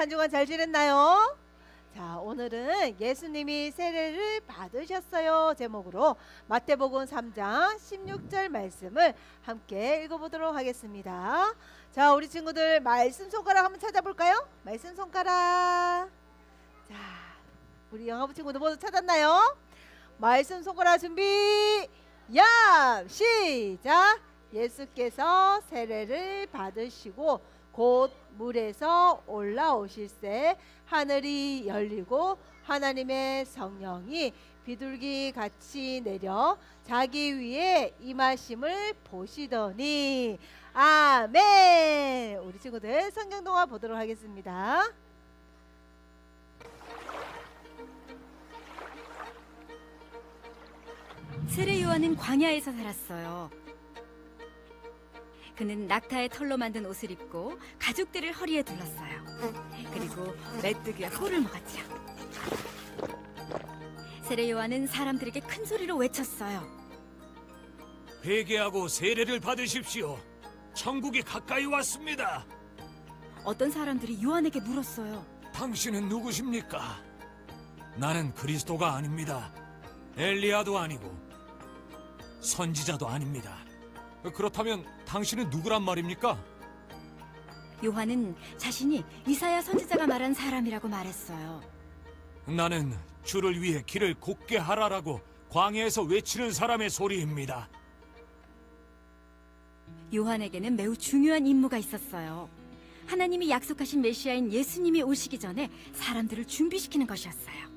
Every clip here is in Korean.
한 주간 잘 지냈나요? 자, 오늘은 예수님이 세례를 받으셨어요 제목으로 마태복음 3장 16절 말씀을 함께 읽어보도록 하겠습니다. 자, 우리 친구들 말씀 손가락 한번 찾아볼까요? 말씀 손가락. 자, 우리 영어부 친구들 모두 찾았나요? 말씀 손가락 준비 야 시작. 예수께서 세례를 받으시고 곧 물에서 올라오실새 하늘이 열리고 하나님의 성령이 비둘기 같이 내려 자기 위에 임하심을 보시더니 아멘. 우리 친구들 성경 동화 보도록 하겠습니다. 세례 요한은 광야에서 살았어요. 그는 낙타의 털로 만든 옷을 입고 가죽들을 허리에 둘렀어요. 그리고 메뚜기와 꿀을 먹었죠. 세례 요한은 사람들에게 큰 소리로 외쳤어요. 회개하고 세례를 받으십시오. 천국이 가까이 왔습니다. 어떤 사람들이 요한에게 물었어요. 당신은 누구십니까? 나는 그리스도가 아닙니다. 엘리야도 아니고 선지자도 아닙니다. 그렇다면 당신은 누구란 말입니까? 요한은 자신이 이사야 선지자가 말한 사람이라고 말했어요. 나는 주를 위해 길을 곧게 하라라고 광야에서 외치는 사람의 소리입니다. 요한에게는 매우 중요한 임무가 있었어요. 하나님이 약속하신 메시아인 예수님이 오시기 전에 사람들을 준비시키는 것이었어요.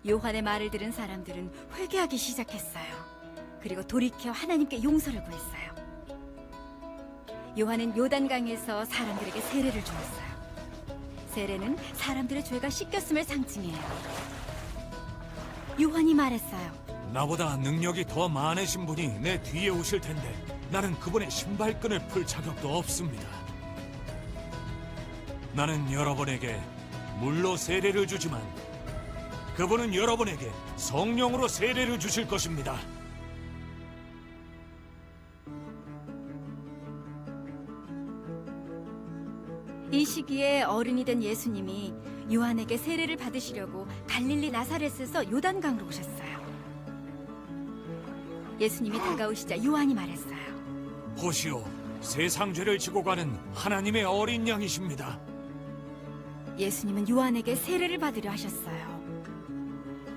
요한의 말을 들은 사람들은 회개하기 시작했어요. 그리고 돌이켜 하나님께 용서를 구했어요. 요한은 요단강에서 사람들에게 세례를 주었어요. 세례는 사람들의 죄가 씻겼음을 상징해요. 요한이 말했어요. 나보다 능력이 더 많으신 분이 내 뒤에 오실 텐데 나는 그분의 신발끈을 풀 자격도 없습니다. 나는 여러분에게 물로 세례를 주지만 그분은 여러분에게 성령으로 세례를 주실 것입니다. 이 시기에 어른이 된 예수님이 요한에게 세례를 받으시려고 갈릴리 나사렛에서 요단강으로 오셨어요. 예수님이 다가오시자 요한이 말했어요. 보시오, 세상 죄를 지고 가는 하나님의 어린 양이십니다. 예수님은 요한에게 세례를 받으려 하셨어요.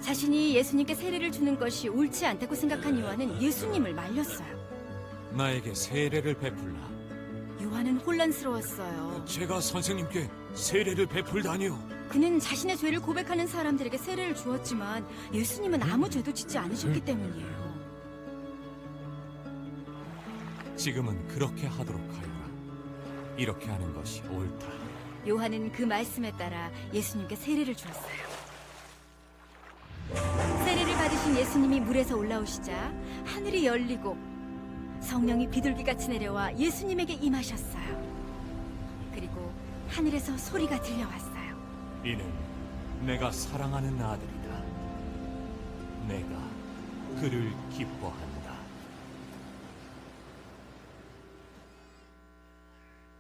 자신이 예수님께 세례를 주는 것이 옳지 않다고 생각한 요한은 예수님을 말렸어요. 나에게 세례를 베풀라. 요한은 혼란스러웠어요. 제가 선생님께 세례를 베풀다니요. 그는 자신의 죄를 고백하는 사람들에게 세례를 주었지만 예수님은 아무 죄도 짓지 않으셨기 때문이에요. 지금은 그렇게 하도록 하여라. 이렇게 하는 것이 옳다. 요한은 그 말씀에 따라 예수님께 세례를 주었어요. 세례를 받으신 예수님이 물에서 올라오시자 하늘이 열리고 성령이 비둘기같이 내려와 예수님에게 임하셨어요. 그리고 하늘에서 소리가 들려왔어요. 이는 내가 사랑하는 아들이다. 내가 그를 기뻐한다.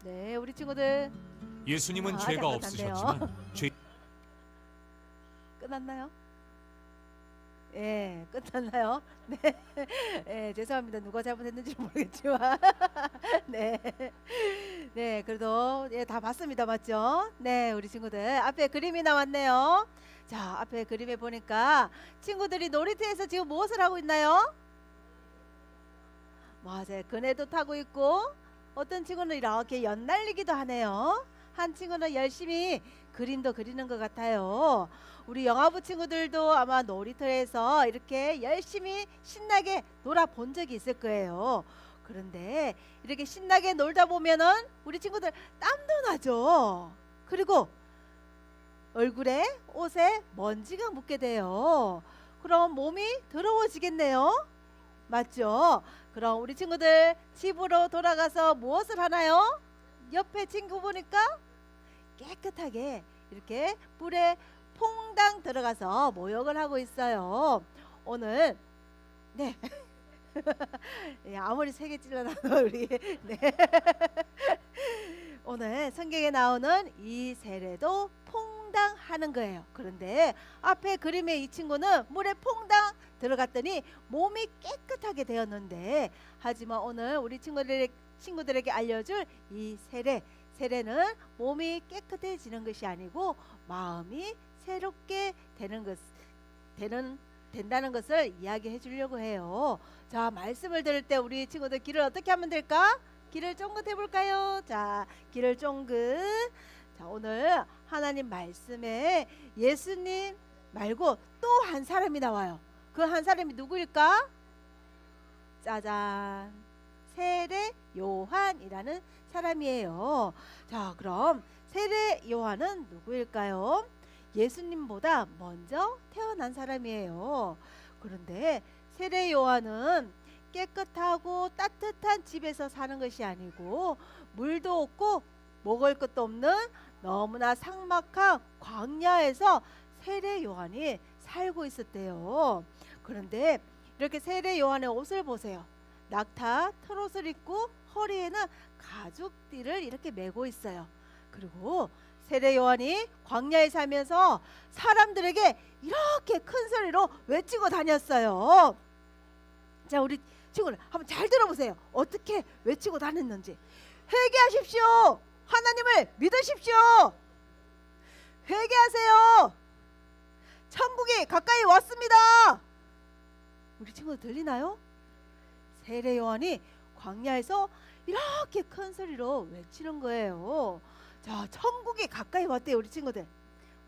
네, 우리 친구들 예수님은 아직 죄가 안 끝났네요. 없으셨지만 죄 끝났나요? 예, 끝났나요? 네, 예, 죄송합니다. 누가 잘못했는지 모르겠지만, 네, 네, 그래도 예, 다 봤습니다, 맞죠? 네, 우리 친구들 앞에 그림이 나왔네요. 자, 앞에 그림에 보니까 친구들이 놀이터에서 지금 무엇을 하고 있나요? 맞아요, 그네도 타고 있고, 어떤 친구는 이렇게 연날리기도 하네요. 한 친구는 열심히 그림도 그리는 것 같아요. 우리 영화부 친구들도 아마 놀이터에서 이렇게 열심히 신나게 놀아본 적이 있을 거예요. 그런데 이렇게 신나게 놀다 보면은 우리 친구들 땀도 나죠. 그리고 얼굴에 옷에 먼지가 묻게 돼요. 그럼 몸이 더러워지겠네요. 맞죠? 그럼 우리 친구들 집으로 돌아가서 무엇을 하나요? 옆에 친구 보니까 깨끗하게 이렇게 물에 퐁당 들어가서 모욕을 하고 있어요. 오늘 네 예, 아무리 세게 찔러놔도 우리 네. 오늘 성경에 나오는 이 세례도 퐁당하는 거예요. 그런데 앞에 그림의 이 친구는 물에 퐁당 들어갔더니 몸이 깨끗하게 되었는데, 하지만 오늘 우리 친구들에게 알려줄 이 세례는 몸이 깨끗해지는 것이 아니고 마음이 새롭게 된다는 것을 이야기해 주려고 해요. 자, 말씀을 들을 때 우리 친구들 길을 어떻게 하면 될까? 길을 쫑긋 해볼까요? 자, 길을 쫑긋. 자, 오늘 하나님 말씀에 예수님 말고 또 한 사람이 나와요. 그 한 사람이 누구일까? 짜잔, 세례 요한이라는 사람이에요. 자, 그럼 세례 요한은 누구일까요? 예수님보다 먼저 태어난 사람이에요. 그런데 세례 요한은 깨끗하고 따뜻한 집에서 사는 것이 아니고 물도 없고 먹을 것도 없는 너무나 삭막한 광야에서 세례 요한이 살고 있었대요. 그런데 이렇게 세례 요한의 옷을 보세요. 낙타 털옷을 입고 허리에는 가죽띠를 이렇게 메고 있어요. 그리고 세례 요한이 광야에 살면서 사람들에게 이렇게 큰 소리로 외치고 다녔어요. 자, 우리 친구들 한번 잘 들어보세요. 어떻게 외치고 다녔는지. 회개하십시오. 하나님을 믿으십시오. 회개하세요. 천국이 가까이 왔습니다. 우리 친구들 들리나요? 세례 요한이 광야에서 이렇게 큰 소리로 외치는 거예요. 자, 천국이 가까이 왔대요. 우리 친구들,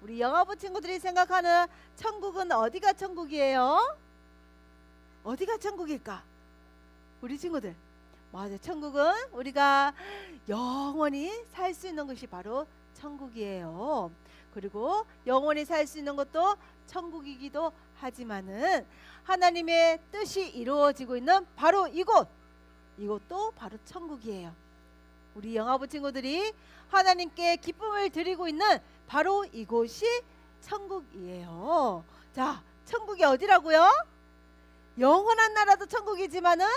우리 영화부 친구들이 생각하는 천국은 어디가 천국이에요? 어디가 천국일까? 우리 친구들, 맞아요. 천국은 우리가 영원히 살 수 있는 것이 바로 천국이에요. 그리고 영원히 살 수 있는 것도 천국이기도 하지만은 하나님의 뜻이 이루어지고 있는 바로 이곳도 바로 천국이에요. 우리 영화부 친구들이 하나님께 기쁨을 드리고 있는 바로 이곳이 천국이에요. 자, 천국이 어디라고요? 영원한 나라도 천국이지만은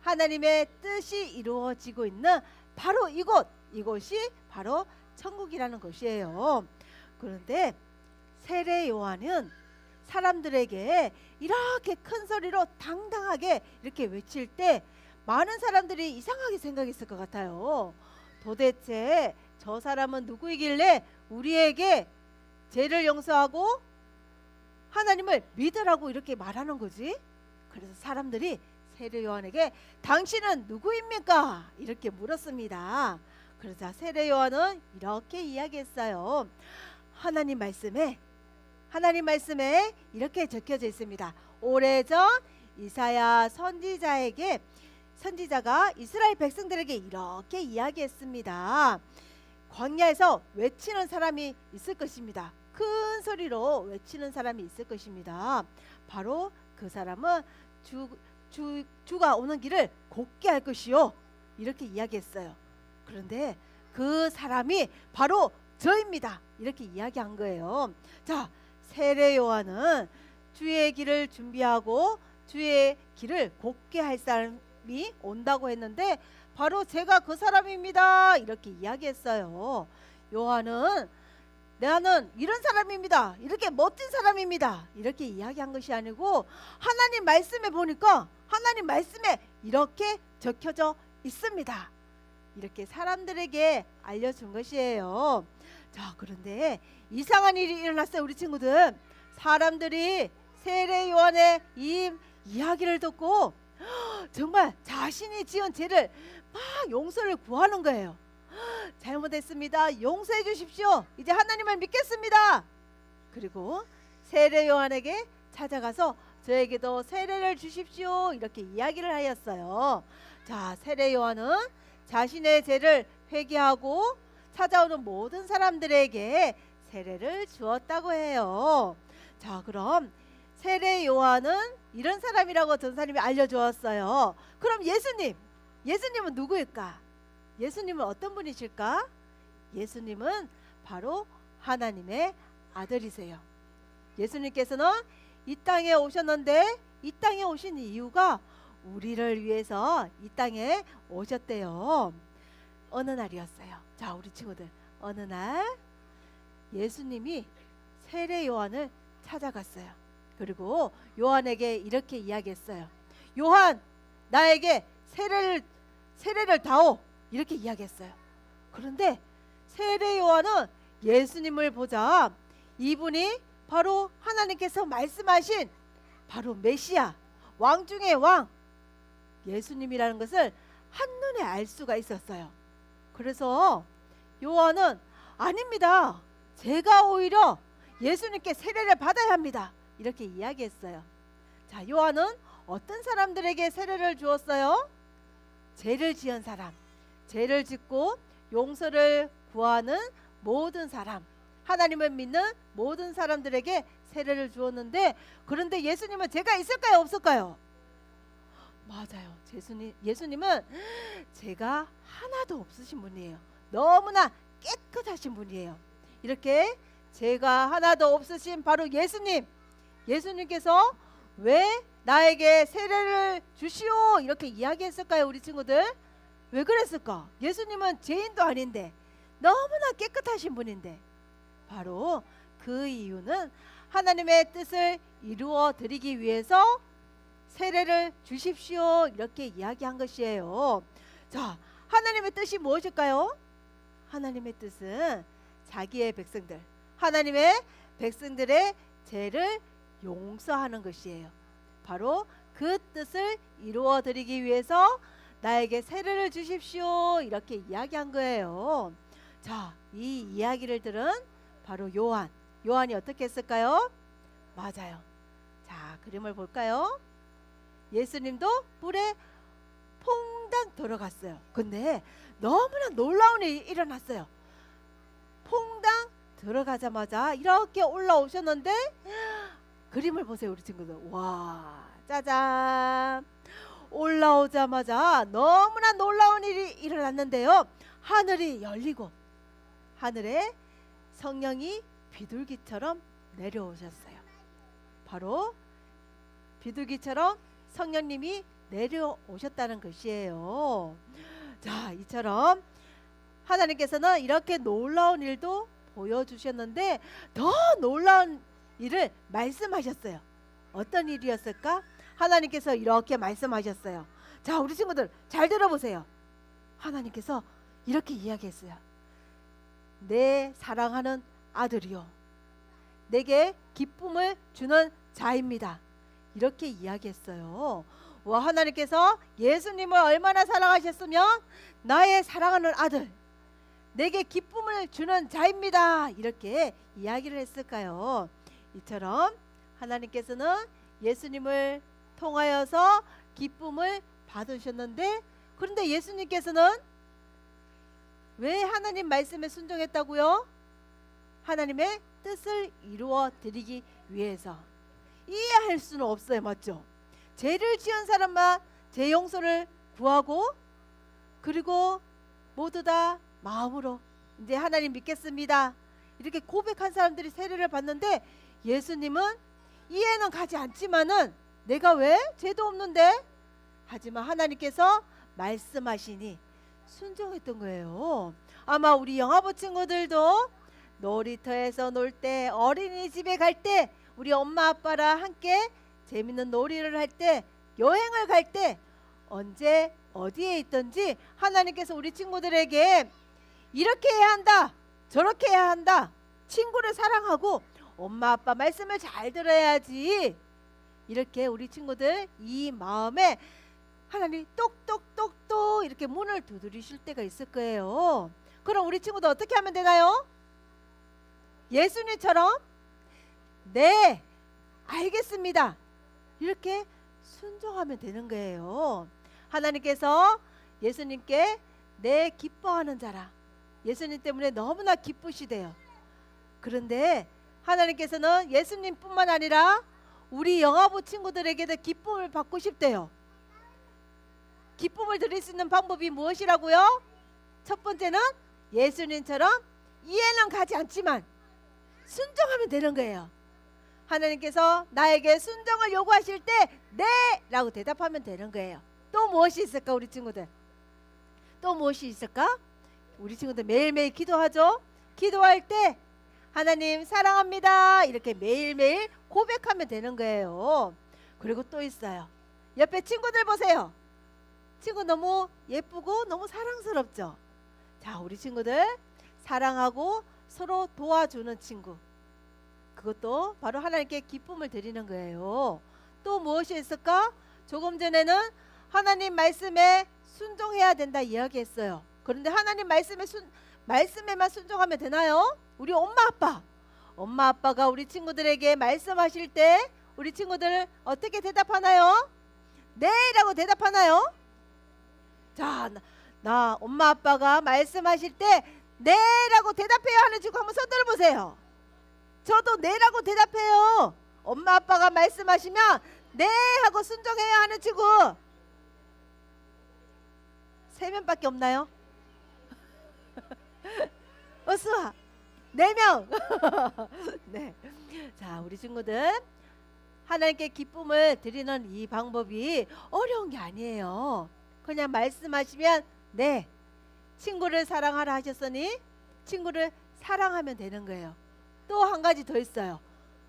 하나님의 뜻이 이루어지고 있는 바로 이곳이 바로 천국이라는 것이에요. 그런데 세례 요한은 사람들에게 이렇게 큰 소리로 당당하게 이렇게 외칠 때 많은 사람들이 이상하게 생각했을 것 같아요. 도대체 저 사람은 누구이길래 우리에게 죄를 용서하고 하나님을 믿으라고 이렇게 말하는 거지? 그래서 사람들이 세례 요한에게 당신은 누구입니까? 이렇게 물었습니다. 그러자 세례 요한은 이렇게 이야기했어요. 하나님 말씀에 이렇게 적혀져 있습니다. 오래전 이사야 선지자가 이스라엘 백성들에게 이렇게 이야기했습니다. 광야에서 외치는 사람이 있을 것입니다. 큰 소리로 외치는 사람이 있을 것입니다. 바로 그 사람은 주가 오는 길을 곱게 할 것이요, 이렇게 이야기했어요. 그런데 그 사람이 바로 저입니다. 이렇게 이야기한 거예요. 자, 세례 요한은 주의 길을 준비하고 주의 길을 곱게 할 사람이 온다고 했는데 바로 제가 그 사람입니다. 이렇게 이야기했어요. 요한은 나는 이런 사람입니다. 이렇게 멋진 사람입니다. 이렇게 이야기한 것이 아니고 하나님 말씀에 보니까 하나님 말씀에 이렇게 적혀져 있습니다. 이렇게 사람들에게 알려준 것이에요. 자, 그런데 이상한 일이 일어났어요. 우리 친구들, 사람들이 세례 요한의 이 이야기를 듣고 정말 자신이 지은 죄를 막 용서를 구하는 거예요. 잘못했습니다. 용서해 주십시오. 이제 하나님을 믿겠습니다. 그리고 세례 요한에게 찾아가서 저에게도 세례를 주십시오. 이렇게 이야기를 하였어요. 자, 세례 요한은 자신의 죄를 회개하고 찾아오는 모든 사람들에게 세례를 주었다고 해요. 자, 그럼 세례 요한은 이런 사람이라고 전사님이 알려주었어요. 그럼 예수님은 누구일까? 예수님은 어떤 분이실까? 예수님은 바로 하나님의 아들이세요. 예수님께서는 이 땅에 오셨는데 이 땅에 오신 이유가 우리를 위해서 이 땅에 오셨대요. 어느 날이었어요? 자, 우리 친구들, 어느 날 예수님이 세례 요한을 찾아갔어요. 그리고 요한에게 이렇게 이야기했어요. 요한, 나에게 세례를 다오. 이렇게 이야기했어요. 그런데 세례 요한은 예수님을 보자 이분이 바로 하나님께서 말씀하신 바로 메시아, 왕 중의 왕, 예수님이라는 것을 한눈에 알 수가 있었어요. 그래서 요한은 아닙니다. 제가 오히려 예수님께 세례를 받아야 합니다. 이렇게 이야기했어요. 자, 요한은 어떤 사람들에게 세례를 주었어요? 죄를 지은 사람, 죄를 짓고 용서를 구하는 모든 사람, 하나님을 믿는 모든 사람들에게 세례를 주었는데, 그런데 예수님은 죄가 있을까요, 없을까요? 맞아요. 예수님은 죄가 하나도 없으신 분이에요. 너무나 깨끗하신 분이에요. 이렇게 죄가 하나도 없으신 바로 예수님께서 왜 나에게 세례를 주시오 이렇게 이야기했을까요, 우리 친구들? 왜 그랬을까? 예수님은 죄인도 아닌데, 너무나 깨끗하신 분인데, 바로 그 이유는 하나님의 뜻을 이루어 드리기 위해서 세례를 주십시오 이렇게 이야기한 것이에요. 자, 하나님의 뜻이 무엇일까요? 하나님의 뜻은 자기의 백성들, 하나님의 백성들의 죄를 용서하는 것이에요. 바로 그 뜻을 이루어 드리기 위해서 나에게 세례를 주십시오 이렇게 이야기한 거예요. 자, 이 이야기를 들은 바로 요한이 어떻게 했을까요? 맞아요. 자, 그림을 볼까요? 예수님도 물에 퐁당 들어갔어요. 근데 너무나 놀라운 일이 일어났어요. 퐁당 들어가자마자 이렇게 올라오셨는데, 그림을 보세요, 우리 친구들. 와, 짜잔. 올라오자마자 너무나 놀라운 일이 일어났는데요. 하늘이 열리고 하늘에 성령이 비둘기처럼 내려오셨어요. 바로 비둘기처럼 성령님이 내려오셨다는 것이에요. 자, 이처럼 하나님께서는 이렇게 놀라운 일도 보여주셨는데 더 놀라운 일을 말씀하셨어요. 어떤 일이었을까? 하나님께서 이렇게 말씀하셨어요. 자, 우리 친구들 잘 들어보세요. 하나님께서 이렇게 이야기했어요. 내 사랑하는 아들이요, 내게 기쁨을 주는 자입니다. 이렇게 이야기했어요. 와, 하나님께서 예수님을 얼마나 사랑하셨으면 나의 사랑하는 아들, 내게 기쁨을 주는 자입니다. 이렇게 이야기를 했을까요? 이처럼 하나님께서는 예수님을 통하여서 기쁨을 받으셨는데, 그런데 예수님께서는 왜 하나님 말씀에 순종했다고요? 하나님의 뜻을 이루어 드리기 위해서. 이해할 수는 없어요, 맞죠? 죄를 지은 사람만 죄 용서를 구하고, 그리고 모두 다 마음으로 이제 하나님 믿겠습니다 이렇게 고백한 사람들이 세례를 받는데, 예수님은 이해는 가지 않지만은 내가 왜 죄도 없는데, 하지만 하나님께서 말씀하시니 순종했던 거예요. 아마 우리 영화부 친구들도 놀이터에서 놀 때, 어린이집에 갈 때, 우리 엄마 아빠랑 함께 재밌는 놀이를 할 때, 여행을 갈 때, 언제 어디에 있든지 하나님께서 우리 친구들에게 이렇게 해야 한다, 저렇게 해야 한다, 친구를 사랑하고 엄마 아빠 말씀을 잘 들어야지, 이렇게 우리 친구들 이 마음에 하나님 똑똑똑똑 이렇게 문을 두드리실 때가 있을 거예요. 그럼 우리 친구들 어떻게 하면 되나요? 예수님처럼 네, 알겠습니다 이렇게 순종하면 되는 거예요. 하나님께서 예수님께 내 기뻐하는 자라, 예수님 때문에 너무나 기쁘시대요. 그런데 하나님께서는 예수님뿐만 아니라 우리 영화부 친구들에게도 기쁨을 받고 싶대요. 기쁨을 드릴 수 있는 방법이 무엇이라고요? 첫 번째는 예수님처럼 이해는 가지 않지만 순종하면 되는 거예요. 하나님께서 나에게 순종을 요구하실 때 네! 라고 대답하면 되는 거예요. 또 무엇이 있을까, 우리 친구들? 또 무엇이 있을까? 우리 친구들 매일매일 기도하죠. 기도할 때 하나님 사랑합니다 이렇게 매일매일 고백하면 되는 거예요. 그리고 또 있어요. 옆에 친구들 보세요. 친구 너무 예쁘고 너무 사랑스럽죠. 자, 우리 친구들 사랑하고 서로 도와주는 친구, 그것도 바로 하나님께 기쁨을 드리는 거예요. 또 무엇이 있을까? 조금 전에는 하나님 말씀에 순종해야 된다 이야기했어요. 그런데 하나님 말씀에만 순종하면 되나요? 우리 엄마 아빠가 우리 친구들에게 말씀하실 때 우리 친구들 어떻게 대답하나요? 네라고 대답하나요? 자, 나 엄마 아빠가 말씀하실 때 네라고 대답해야 하는 친구 한번 손 들어보세요. 저도 네라고 대답해요. 엄마 아빠가 말씀하시면 네 하고 순종해야 하는 친구 3명밖에 없나요? 어서와 4명. 네. 자, 우리 친구들 하나님께 기쁨을 드리는 이 방법이 어려운 게 아니에요. 그냥 말씀하시면 네, 친구를 사랑하라 하셨으니 친구를 사랑하면 되는 거예요. 또 한 가지 더 있어요.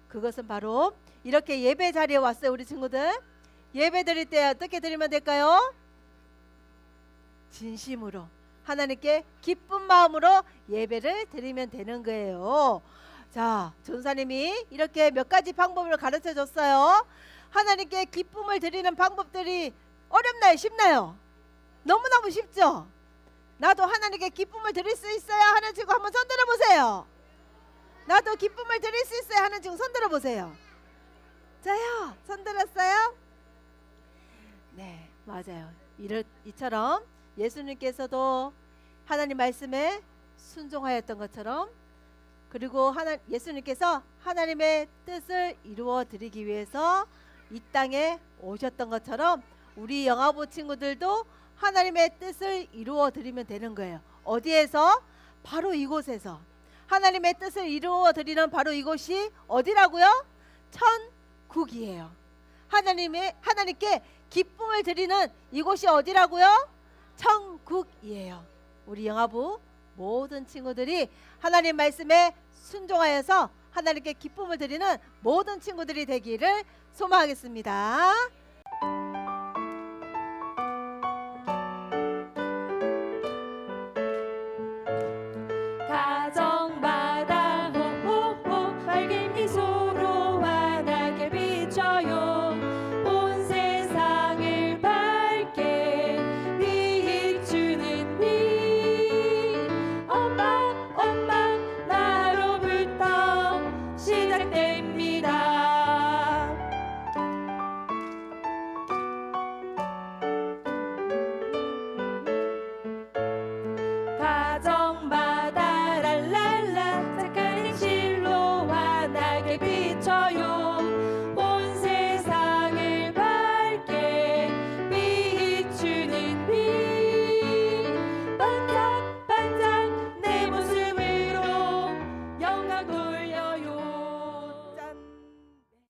그것은 바로 이렇게 예배 자리에 왔어요. 우리 친구들 예배 드릴 때 어떻게 드리면 될까요? 진심으로 하나님께 기쁜 마음으로 예배를 드리면 되는 거예요. 자, 전사님이 이렇게 몇 가지 방법을 가르쳐 줬어요. 하나님께 기쁨을 드리는 방법들이 어렵나요? 쉽나요? 너무너무 쉽죠? 나도 하나님께 기쁨을 드릴 수 있어요 하는 친구 한번 손 들어보세요. 나도 기쁨을 드릴 수 있어요 하는 친구 손 들어보세요. 저요, 손 들었어요? 네, 맞아요. 이처럼 예수님께서도 하나님 말씀에 순종하였던 것처럼, 그리고 예수님께서 하나님의 뜻을 이루어 드리기 위해서 이 땅에 오셨던 것처럼 우리 영화부 친구들도 하나님의 뜻을 이루어 드리면 되는 거예요. 어디에서? 바로 이곳에서. 하나님의 뜻을 이루어 드리는 바로 이곳이 어디라고요? 천국이에요. 하나님께 기쁨을 드리는 이곳이 어디라고요? 천국이에요. 우리 영화부 모든 친구들이 하나님 말씀에 순종하여서 하나님께 기쁨을 드리는 모든 친구들이 되기를 소망하겠습니다.